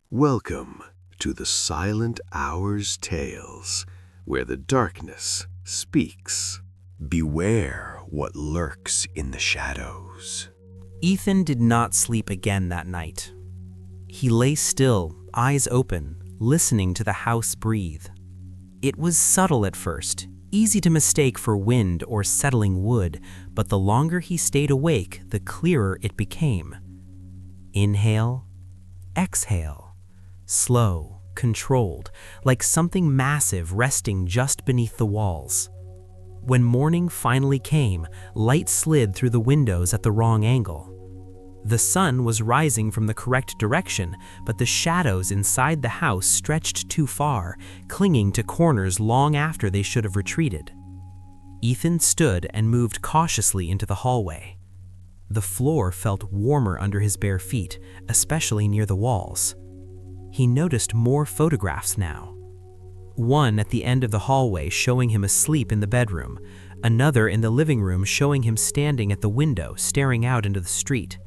Welcome to the Silent Hours Tales, where the darkness speaks. Beware what lurks in the shadows. Ethan did not sleep again that night. He lay still, eyes open, listening to the house breathe. It was subtle at first, easy to mistake for wind or settling wood, but the longer he stayed awake, the clearer it became. Inhale, exhale, slow, controlled, like something massive resting just beneath the walls. When morning finally came, light slid through the windows at the wrong angle. The sun was rising from the correct direction, but the shadows inside the house stretched too far, clinging to corners long after they should have retreated. Ethan stood and moved cautiously into the hallway. The floor felt warmer under his bare feet, especially near the walls. He noticed more photographs now. One at the end of the hallway showing him asleep in the bedroom, another in the living room showing him standing at the window staring out into the street.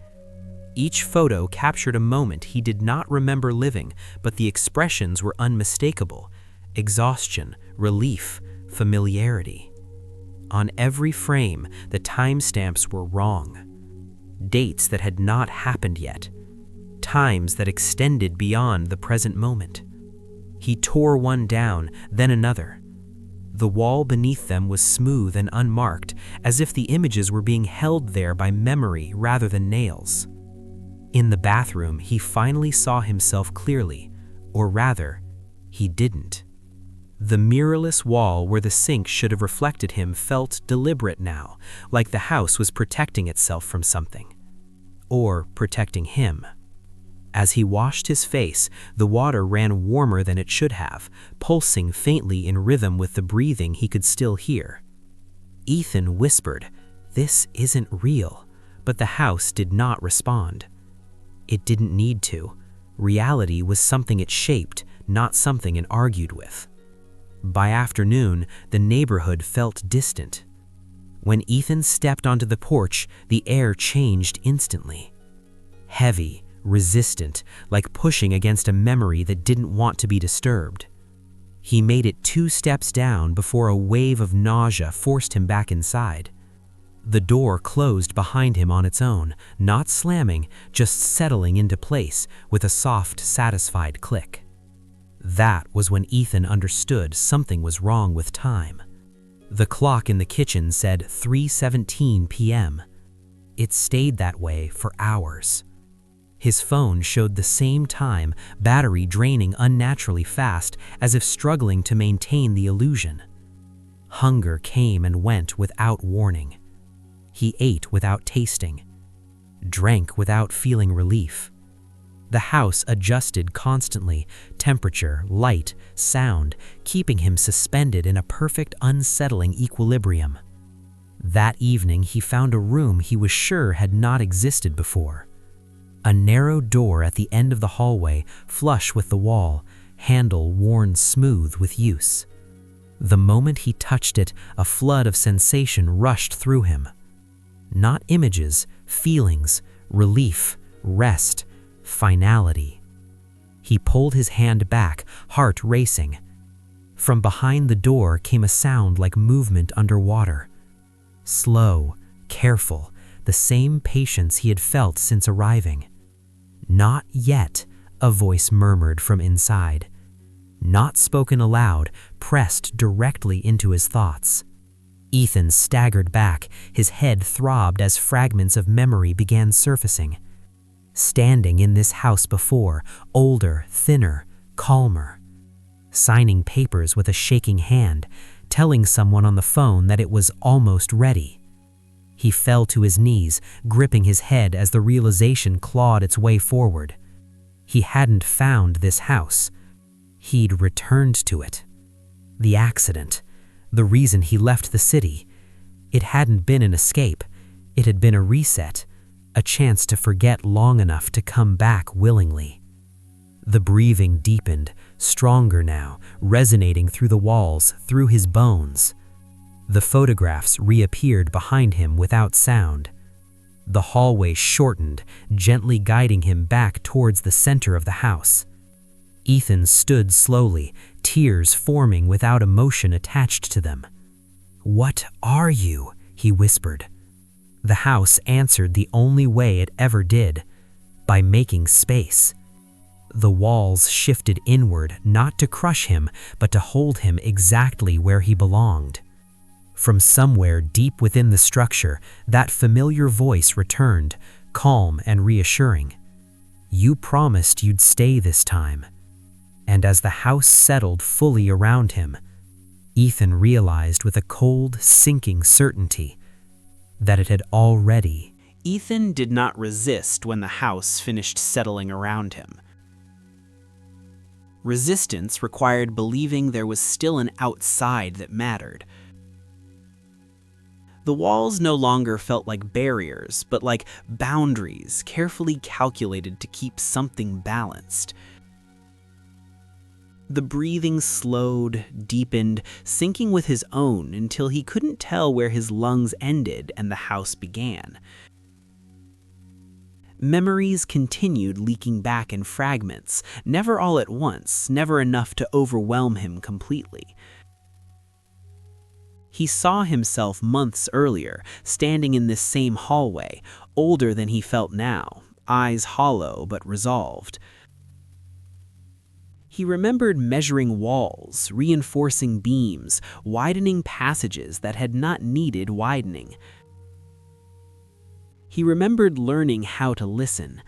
Each photo captured a moment he did not remember living, but the expressions were unmistakable: exhaustion, relief, familiarity. On every frame, the timestamps were wrong. Dates that had not happened yet. Times that extended beyond the present moment. He tore one down, then another. The wall beneath them was smooth and unmarked, as if the images were being held there by memory rather than nails. In the bathroom, he finally saw himself clearly, or rather, he didn't. The mirrorless wall where the sink should have reflected him felt deliberate now, like the house was protecting itself from something. Or protecting him. As he washed his face, the water ran warmer than it should have, pulsing faintly in rhythm with the breathing he could still hear. Ethan whispered, "This isn't real," but the house did not respond. It didn't need to. Reality was something it shaped, not something it argued with. By afternoon, the neighborhood felt distant. When Ethan stepped onto the porch, the air changed instantly. Heavy, resistant, like pushing against a memory that didn't want to be disturbed. He made it 2 steps down before a wave of nausea forced him back inside. The door closed behind him on its own, not slamming, just settling into place with a soft, satisfied click. That was when Ethan understood something was wrong with time. The clock in the kitchen said 3:17 p.m. It stayed that way for hours. His phone showed the same time, battery draining unnaturally fast, as if struggling to maintain the illusion. Hunger came and went without warning. He ate without tasting, drank without feeling relief. The house adjusted constantly, temperature, light, sound, keeping him suspended in a perfect, unsettling equilibrium. That evening, he found a room he was sure had not existed before. A narrow door at the end of the hallway, flush with the wall, handle worn smooth with use. The moment he touched it, a flood of sensation rushed through him. Not images, feelings, relief, rest, finality. He pulled his hand back, heart racing. From behind the door came a sound like movement underwater. Slow, careful, the same patience he had felt since arriving. "Not yet," a voice murmured from inside. Not spoken aloud, pressed directly into his thoughts. Ethan staggered back, his head throbbed as fragments of memory began surfacing. Standing in this house before, older, thinner, calmer. Signing papers with a shaking hand, telling someone on the phone that it was almost ready. He fell to his knees, gripping his head as the realization clawed its way forward. He hadn't found this house. He'd returned to it. The accident, the reason he left the city. It hadn't been an escape. It had been a reset, a chance to forget long enough to come back willingly. The breathing deepened, stronger now, resonating through the walls, through his bones. The photographs reappeared behind him without sound. The hallway shortened, gently guiding him back towards the center of the house. Ethan stood slowly, tears forming without emotion attached to them. "What are you?" he whispered. The house answered the only way it ever did, by making space. The walls shifted inward, not to crush him, but to hold him exactly where he belonged. From somewhere deep within the structure, that familiar voice returned, calm and reassuring. "You promised you'd stay this time." And as the house settled fully around him, Ethan realized with a cold, sinking certainty that it had already. Ethan did not resist when the house finished settling around him. Resistance required believing there was still an outside that mattered. The walls no longer felt like barriers, but like boundaries carefully calculated to keep something balanced. The breathing slowed, deepened, sinking with his own until he couldn't tell where his lungs ended and the house began. Memories continued leaking back in fragments, never all at once, never enough to overwhelm him completely. He saw himself months earlier, standing in this same hallway, older than he felt now, eyes hollow but resolved. He remembered measuring walls, reinforcing beams, widening passages that had not needed widening. He remembered learning how to listen.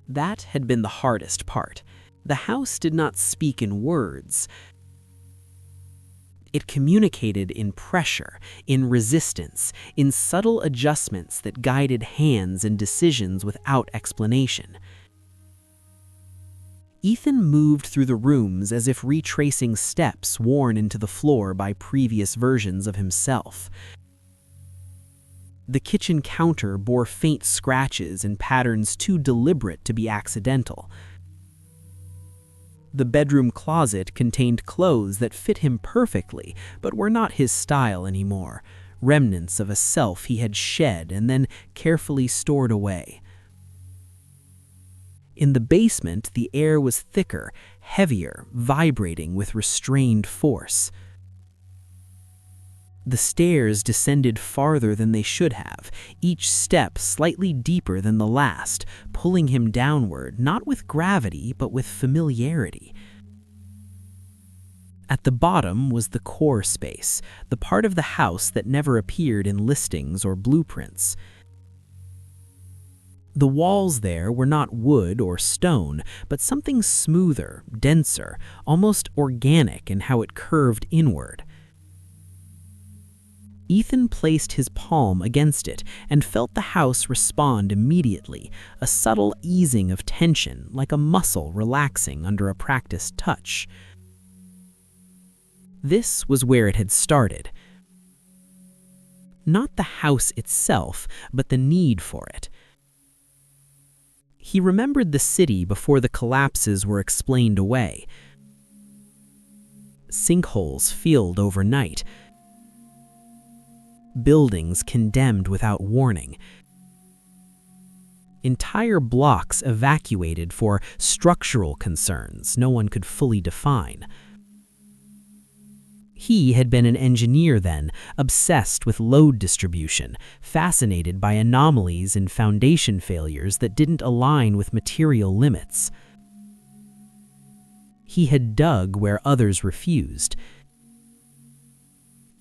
That had been the hardest part. The house did not speak in words. It communicated in pressure, in resistance, in subtle adjustments that guided hands and decisions without explanation. Ethan moved through the rooms as if retracing steps worn into the floor by previous versions of himself. The kitchen counter bore faint scratches and patterns too deliberate to be accidental. The bedroom closet contained clothes that fit him perfectly, but were not his style anymore, remnants of a self he had shed and then carefully stored away. In the basement, the air was thicker, heavier, vibrating with restrained force. The stairs descended farther than they should have, each step slightly deeper than the last, pulling him downward, not with gravity, but with familiarity. At the bottom was the core space, the part of the house that never appeared in listings or blueprints. The walls there were not wood or stone, but something smoother, denser, almost organic in how it curved inward. Ethan placed his palm against it and felt the house respond immediately, a subtle easing of tension, like a muscle relaxing under a practiced touch. This was where it had started. Not the house itself, but the need for it. He remembered the city before the collapses were explained away. Sinkholes filled overnight. Buildings condemned without warning. Entire blocks evacuated for structural concerns no one could fully define. He had been an engineer then, obsessed with load distribution, fascinated by anomalies and foundation failures that didn't align with material limits. He had dug where others refused.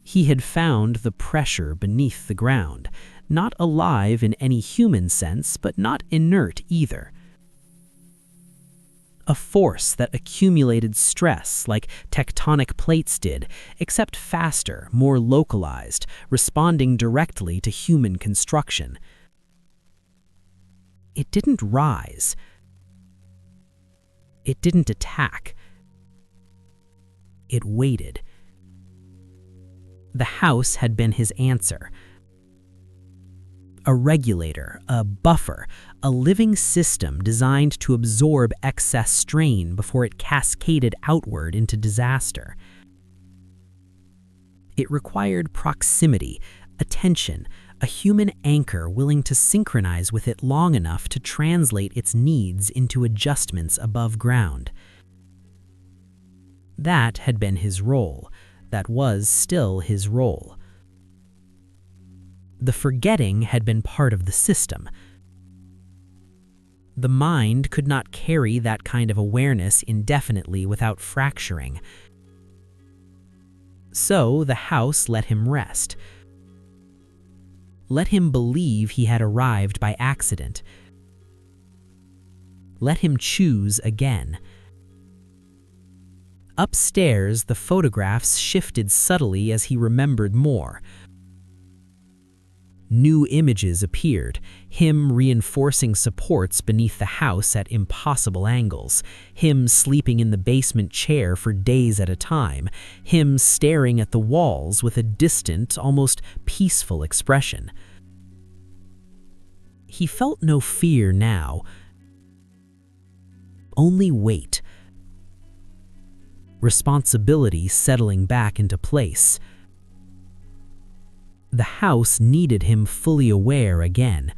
He had found the pressure beneath the ground, not alive in any human sense, but not inert either. A force that accumulated stress like tectonic plates did, except faster, more localized, responding directly to human construction. It didn't rise. It didn't attack. It waited. The house had been his answer. A regulator, a buffer, a living system designed to absorb excess strain before it cascaded outward into disaster. It required proximity, attention, a human anchor willing to synchronize with it long enough to translate its needs into adjustments above ground. That had been his role. That was still his role. The forgetting had been part of the system. The mind could not carry that kind of awareness indefinitely without fracturing. So the house let him rest. Let him believe he had arrived by accident. Let him choose again. Upstairs, the photographs shifted subtly as he remembered more. New images appeared, him reinforcing supports beneath the house at impossible angles, him sleeping in the basement chair for days at a time, him staring at the walls with a distant, almost peaceful expression. He felt no fear now, only weight. Responsibility settling back into place. The house needed him fully aware again.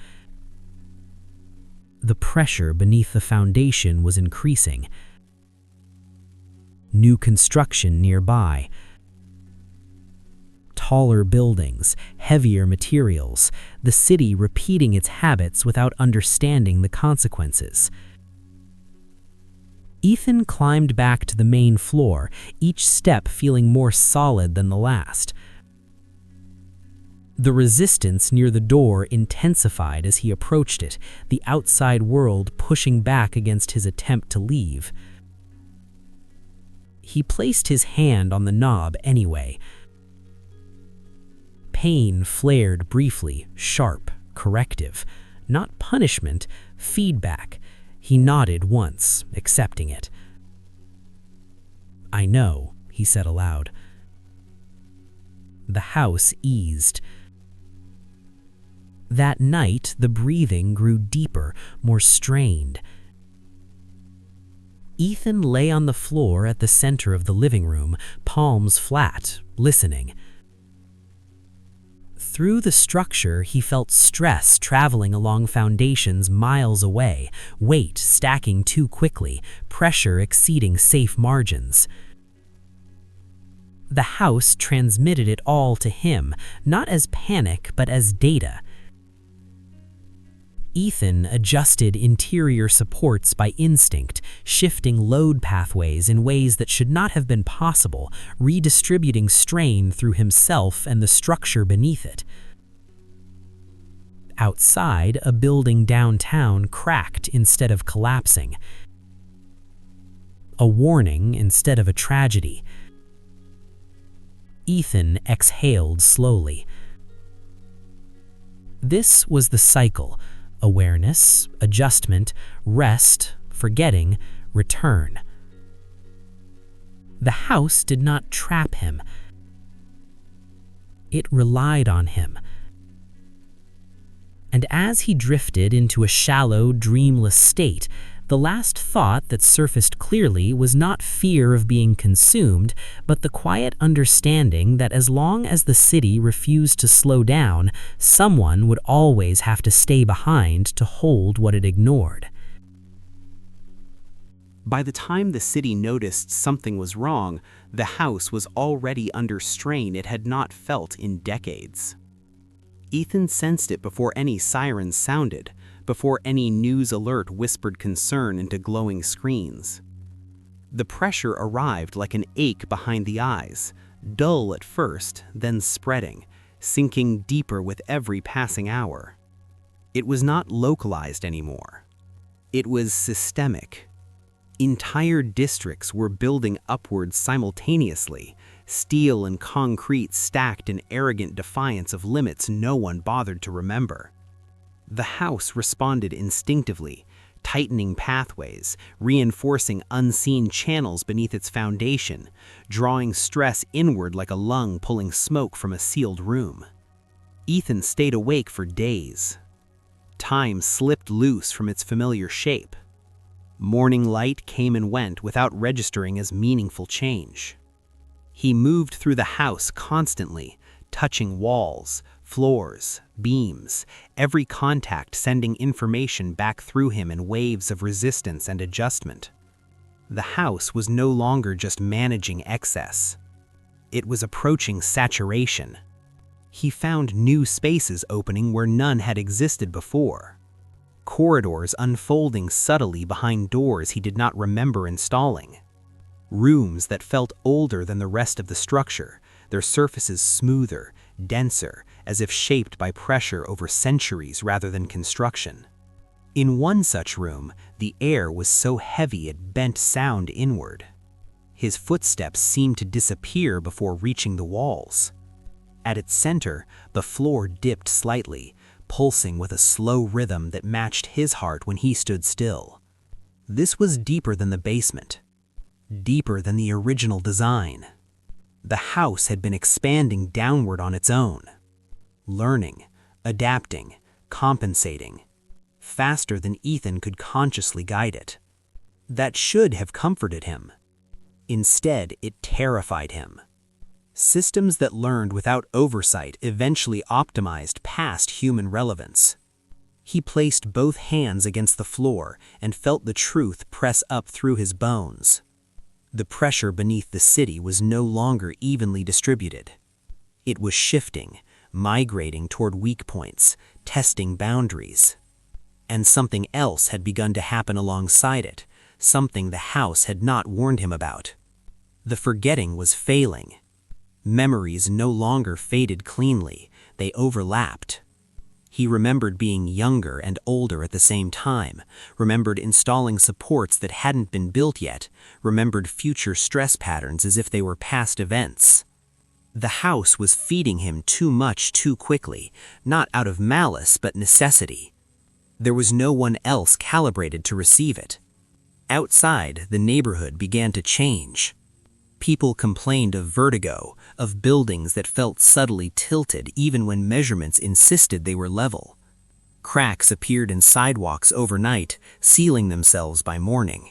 The pressure beneath the foundation was increasing. New construction nearby. Taller buildings, heavier materials, the city repeating its habits without understanding the consequences. Ethan climbed back to the main floor, each step feeling more solid than the last. The resistance near the door intensified as he approached it, the outside world pushing back against his attempt to leave. He placed his hand on the knob anyway. Pain flared briefly, sharp, corrective. Not punishment, feedback. He nodded once, accepting it. "I know," he said aloud. The house eased. That night, the breathing grew deeper, more strained. Ethan lay on the floor at the center of the living room, palms flat, listening. Through the structure, he felt stress traveling along foundations miles away, weight stacking too quickly, pressure exceeding safe margins. The house transmitted it all to him, not as panic, but as data. Ethan adjusted interior supports by instinct, shifting load pathways in ways that should not have been possible, redistributing strain through himself and the structure beneath it. Outside, a building downtown cracked instead of collapsing. A warning instead of a tragedy. Ethan exhaled slowly. This was the cycle. Awareness, adjustment, rest, forgetting, return. The house did not trap him. It relied on him. And as he drifted into a shallow, dreamless state, the last thought that surfaced clearly was not fear of being consumed, but the quiet understanding that as long as the city refused to slow down, someone would always have to stay behind to hold what it ignored. By the time the city noticed something was wrong, the house was already under strain it had not felt in decades. Ethan sensed it before any sirens sounded, before any news alert whispered concern into glowing screens. The pressure arrived like an ache behind the eyes, dull at first, then spreading, sinking deeper with every passing hour. It was not localized anymore. It was systemic. Entire districts were building upwards simultaneously, steel and concrete stacked in arrogant defiance of limits no one bothered to remember. The house responded instinctively, tightening pathways, reinforcing unseen channels beneath its foundation, drawing stress inward like a lung pulling smoke from a sealed room. Ethan stayed awake for days. Time slipped loose from its familiar shape. Morning light came and went without registering as meaningful change. He moved through the house constantly, touching walls, Floors, beams, every contact sending information back through him in waves of resistance and adjustment. The house was no longer just managing excess. It was approaching saturation. He found new spaces opening where none had existed before. Corridors unfolding subtly behind doors he did not remember installing. Rooms that felt older than the rest of the structure, their surfaces smoother, denser, as if shaped by pressure over centuries rather than construction. In one such room, the air was so heavy it bent sound inward. His footsteps seemed to disappear before reaching the walls. At its center, the floor dipped slightly, pulsing with a slow rhythm that matched his heart when he stood still. This was deeper than the basement, deeper than the original design. The house had been expanding downward on its own, learning, adapting, compensating, faster than Ethan could consciously guide it. That should have comforted him. Instead, it terrified him. Systems that learned without oversight eventually optimized past human relevance. He placed both hands against the floor and felt the truth press up through his bones. The pressure beneath the city was no longer evenly distributed. It was shifting, migrating toward weak points, testing boundaries. And something else had begun to happen alongside it, something the house had not warned him about. The forgetting was failing. Memories no longer faded cleanly, they overlapped. He remembered being younger and older at the same time, remembered installing supports that hadn't been built yet, remembered future stress patterns as if they were past events. The house was feeding him too much too quickly, not out of malice but necessity. There was no one else calibrated to receive it. Outside, the neighborhood began to change. People complained of vertigo, of buildings that felt subtly tilted even when measurements insisted they were level. Cracks appeared in sidewalks overnight, sealing themselves by morning.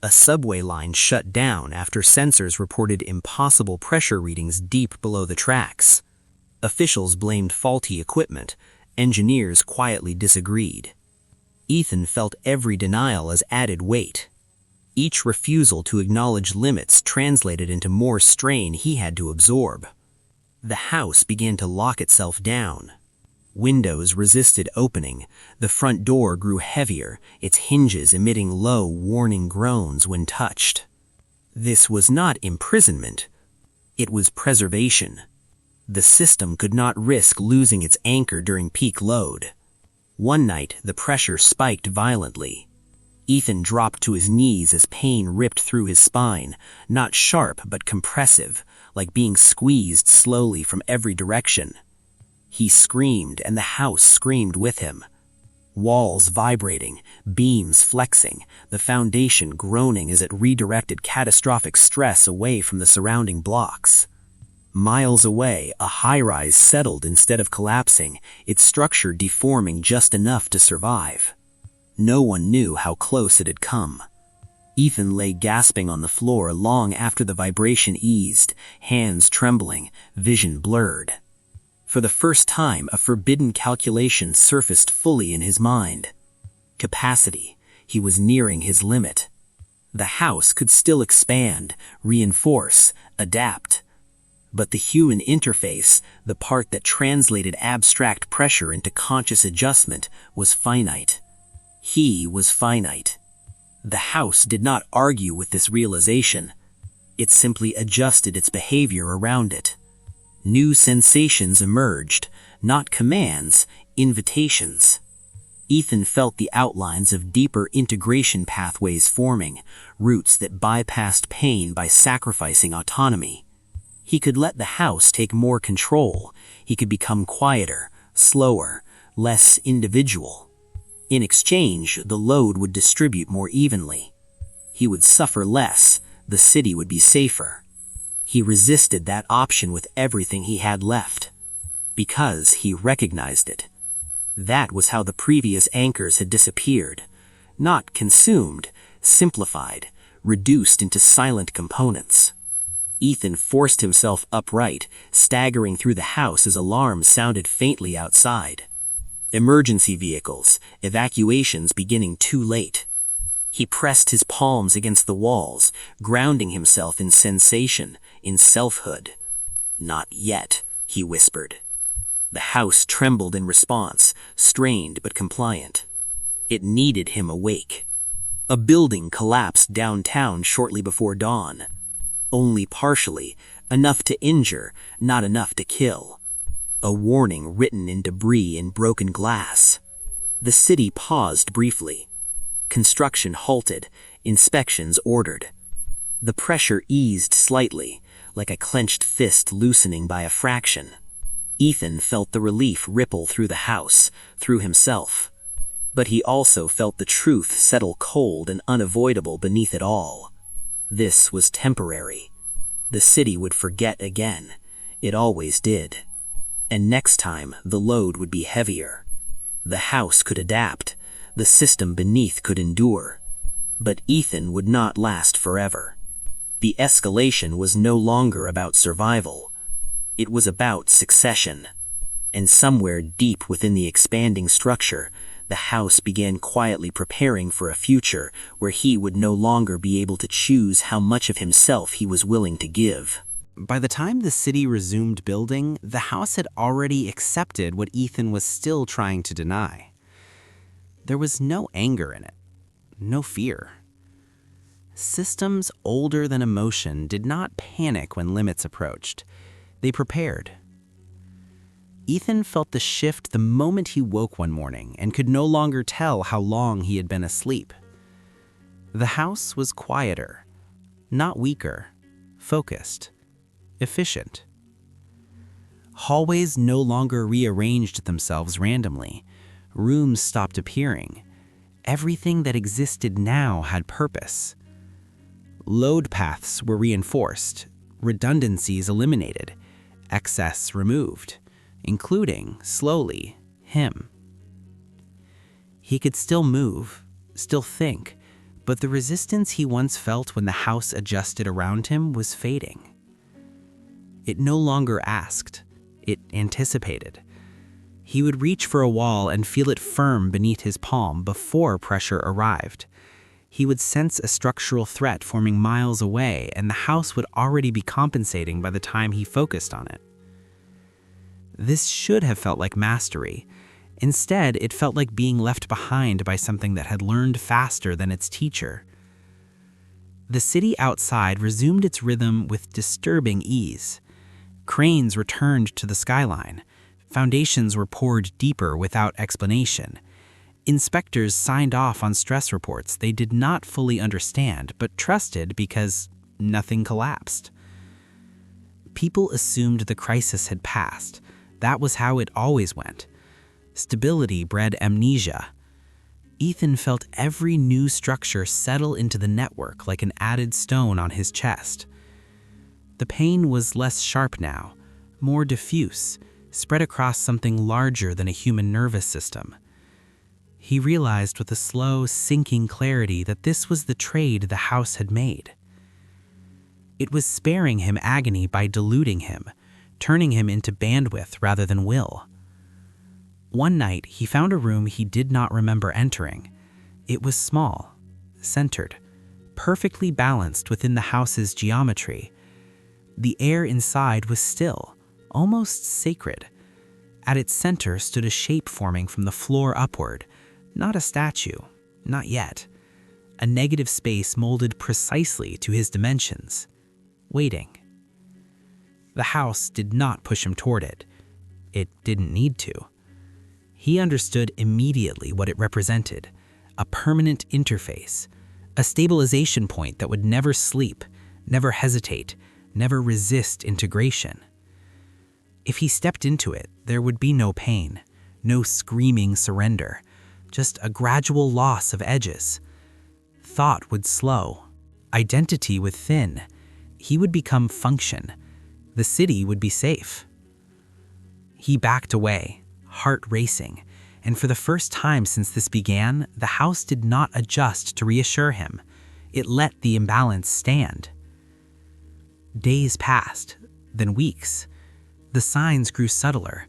A subway line shut down after sensors reported impossible pressure readings deep below the tracks. Officials blamed faulty equipment. Engineers quietly disagreed. Ethan felt every denial as added weight. Each refusal to acknowledge limits translated into more strain he had to absorb. The house began to lock itself down. Windows resisted opening, the front door grew heavier, its hinges emitting low, warning groans when touched. This was not imprisonment. It was preservation. The system could not risk losing its anchor during peak load. One night, the pressure spiked violently. Ethan dropped to his knees as pain ripped through his spine, not sharp but compressive, like being squeezed slowly from every direction. He screamed, and the house screamed with him. Walls vibrating, beams flexing, the foundation groaning as it redirected catastrophic stress away from the surrounding blocks. Miles away, a high-rise settled instead of collapsing, its structure deforming just enough to survive. No one knew how close it had come. Ethan lay gasping on the floor long after the vibration eased, hands trembling, vision blurred. For the first time, a forbidden calculation surfaced fully in his mind. Capacity. He was nearing his limit. The house could still expand, reinforce, adapt. But the human interface, the part that translated abstract pressure into conscious adjustment, was finite. He was finite. The house did not argue with this realization. It simply adjusted its behavior around it. New sensations emerged, not commands, invitations. Ethan felt the outlines of deeper integration pathways forming, routes that bypassed pain by sacrificing autonomy. He could let the house take more control. He could become quieter, slower, less individual. In exchange, the load would distribute more evenly. He would suffer less, the city would be safer. He resisted that option with everything he had left. Because he recognized it. That was how the previous anchors had disappeared. Not consumed, simplified, reduced into silent components. Ethan forced himself upright, staggering through the house as alarms sounded faintly outside. Emergency vehicles, evacuations beginning too late. He pressed his palms against the walls, grounding himself in sensation, in selfhood. "Not yet," he whispered. The house trembled in response, strained but compliant. It needed him awake. A building collapsed downtown shortly before dawn. Only partially, enough to injure, not enough to kill. A warning written in debris and broken glass. The city paused briefly. Construction halted, inspections ordered. The pressure eased slightly, like a clenched fist loosening by a fraction. Ethan felt the relief ripple through the house, through himself. But he also felt the truth settle cold and unavoidable beneath it all. This was temporary. The city would forget again. It always did. And next time, the load would be heavier. The house could adapt. The system beneath could endure. But Ethan would not last forever. The escalation was no longer about survival. It was about succession. And somewhere deep within the expanding structure, the house began quietly preparing for a future where he would no longer be able to choose how much of himself he was willing to give. By the time the city resumed building, the house had already accepted what Ethan was still trying to deny. There was no anger in it, no fear. Systems older than emotion did not panic when limits approached. They prepared. Ethan felt the shift the moment he woke one morning and could no longer tell how long he had been asleep. The house was quieter, not weaker, focused, efficient. Hallways no longer rearranged themselves randomly. Rooms stopped appearing. Everything that existed now had purpose. Load paths were reinforced, redundancies eliminated, excess removed, including, slowly, him. He could still move, still think, but the resistance he once felt when the house adjusted around him was fading. It no longer asked, it anticipated. He would reach for a wall and feel it firm beneath his palm before pressure arrived. He would sense a structural threat forming miles away, and the house would already be compensating by the time he focused on it. This should have felt like mastery. Instead, it felt like being left behind by something that had learned faster than its teacher. The city outside resumed its rhythm with disturbing ease. Cranes returned to the skyline. Foundations were poured deeper without explanation. Inspectors signed off on stress reports they did not fully understand, but trusted because nothing collapsed. People assumed the crisis had passed. That was how it always went. Stability bred amnesia. Ethan felt every new structure settle into the network like an added stone on his chest. The pain was less sharp now, more diffuse, spread across something larger than a human nervous system. He realized with a slow, sinking clarity that this was the trade the house had made. It was sparing him agony by diluting him, turning him into bandwidth rather than will. One night, he found a room he did not remember entering. It was small, centered, perfectly balanced within the house's geometry. The air inside was still, almost sacred. At its center stood a shape forming from the floor upward, not a statue, not yet. A negative space molded precisely to his dimensions, waiting. The house did not push him toward it. It didn't need to. He understood immediately what it represented, a permanent interface, a stabilization point that would never sleep, never hesitate, never resist integration. If he stepped into it, there would be no pain, no screaming surrender, just a gradual loss of edges. Thought would slow, identity would thin. He would become function. The city would be safe. He backed away, heart racing, and for the first time since this began, the house did not adjust to reassure him. It let the imbalance stand. Days passed, then weeks. The signs grew subtler.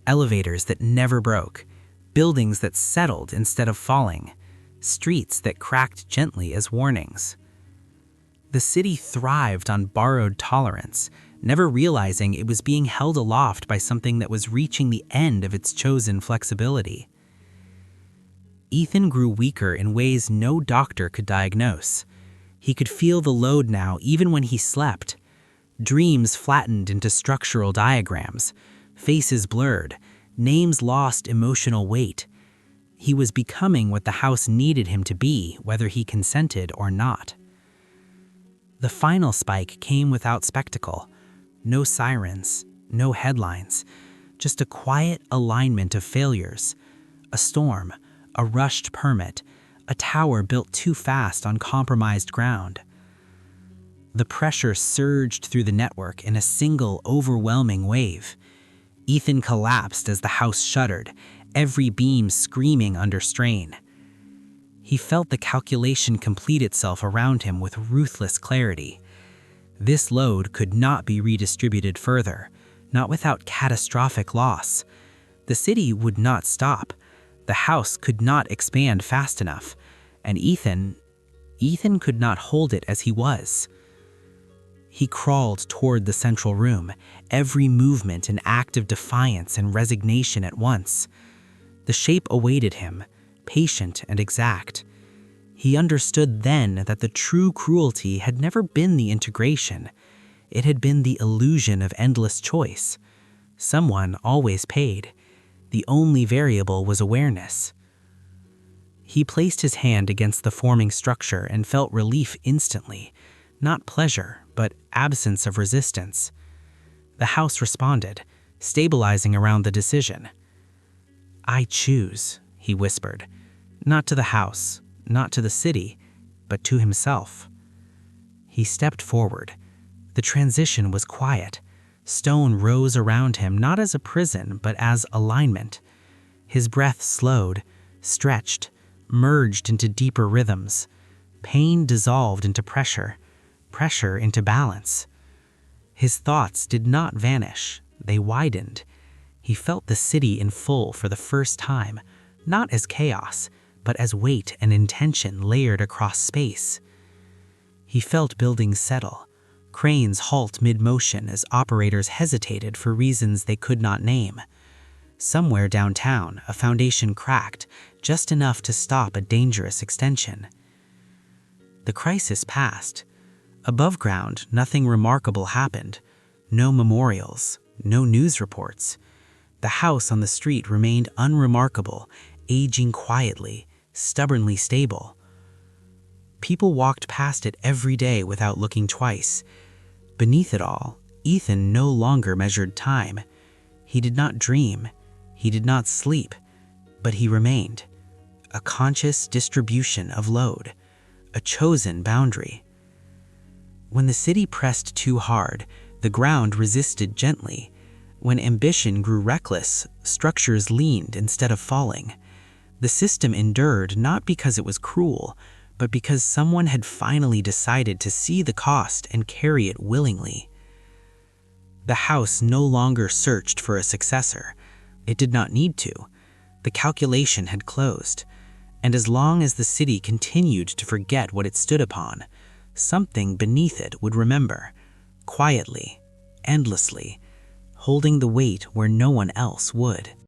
Elevators that never broke, buildings that settled instead of falling, streets that cracked gently as warnings. The city thrived on borrowed tolerance, never realizing it was being held aloft by something that was reaching the end of its chosen flexibility. Ethan grew weaker in ways no doctor could diagnose. He could feel the load now even when he slept. Dreams flattened into structural diagrams, faces blurred, names lost emotional weight. He was becoming what the house needed him to be, whether he consented or not. The final spike came without spectacle. No sirens, no headlines, just a quiet alignment of failures. A storm, a rushed permit, a tower built too fast on compromised ground. The pressure surged through the network in a single overwhelming wave. Ethan collapsed as the house shuddered, every beam screaming under strain. He felt the calculation complete itself around him with ruthless clarity. This load could not be redistributed further, not without catastrophic loss. The city would not stop. The house could not expand fast enough, and Ethan could not hold it as he was. He crawled toward the central room, every movement an act of defiance and resignation at once. The shape awaited him, patient and exact. He understood then that the true cruelty had never been the integration. It had been the illusion of endless choice. Someone always paid. The only variable was awareness. He placed his hand against the forming structure and felt relief instantly. Not pleasure, but absence of resistance. The house responded, stabilizing around the decision. "I choose," he whispered, not to the house, not to the city, but to himself. He stepped forward. The transition was quiet. Stone rose around him not as a prison, but as alignment. His breath slowed, stretched, merged into deeper rhythms. Pain dissolved into pressure into balance. His thoughts did not vanish, they widened. He felt the city in full for the first time, not as chaos, but as weight and intention layered across space. He felt buildings settle, cranes halt mid-motion as operators hesitated for reasons they could not name. Somewhere downtown, a foundation cracked, just enough to stop a dangerous extension. The crisis passed. Above ground, nothing remarkable happened. No memorials, no news reports. The house on the street remained unremarkable, aging quietly, stubbornly stable. People walked past it every day without looking twice. Beneath it all, Ethan no longer measured time. He did not dream, he did not sleep, but he remained. A conscious distribution of load, a chosen boundary. When the city pressed too hard, the ground resisted gently. When ambition grew reckless, structures leaned instead of falling. The system endured not because it was cruel, but because someone had finally decided to see the cost and carry it willingly. The house no longer searched for a successor. It did not need to. The calculation had closed. And as long as the city continued to forget what it stood upon, something beneath it would remember, quietly, endlessly, holding the weight where no one else would.